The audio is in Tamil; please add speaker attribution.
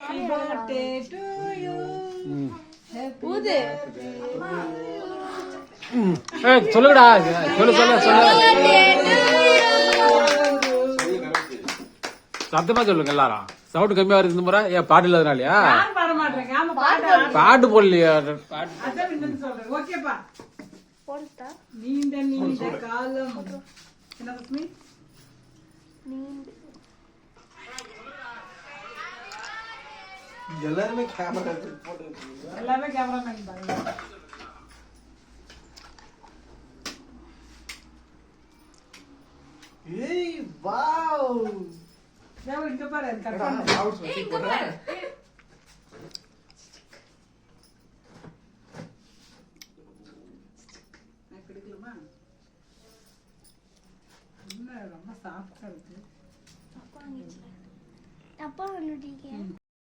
Speaker 1: Happy birthday to you.
Speaker 2: ஊது.
Speaker 3: சொல்லுடா சொல்லு சத்தமா சொல்லுங்க எல்லாரும். சவுண்ட் கம்மியா வருது இந்த முறை. ஏன் பாட்டு இல்லாதனாலயா?
Speaker 1: யார் பாட மாட்டேங்க? ஆமா
Speaker 3: பாட்டு போடலையா?
Speaker 1: அதான் என்னன்னு சொல்றேன். ஓகேப்பா.
Speaker 2: போடுடா.
Speaker 1: நீண்ட காலம். என்ன ரஸ்மி?
Speaker 4: எல்லாருமே கேமரா போட்டு இருக்கீங்க.
Speaker 1: எல்லாமே கேமராமேன் பாருங்க.
Speaker 4: ஏய் வாவ்.
Speaker 1: தேவ இங்க பாரு கட்
Speaker 4: என்னடா
Speaker 1: பண்ணு.
Speaker 4: ஹவுஸ் வச்சு போடுற.
Speaker 1: நான் பிடிக்கலாமா? என்ன ரொம்ப சாஃப்ட்டா இருக்கு.
Speaker 2: அப்பா வந்துட்டீங்க.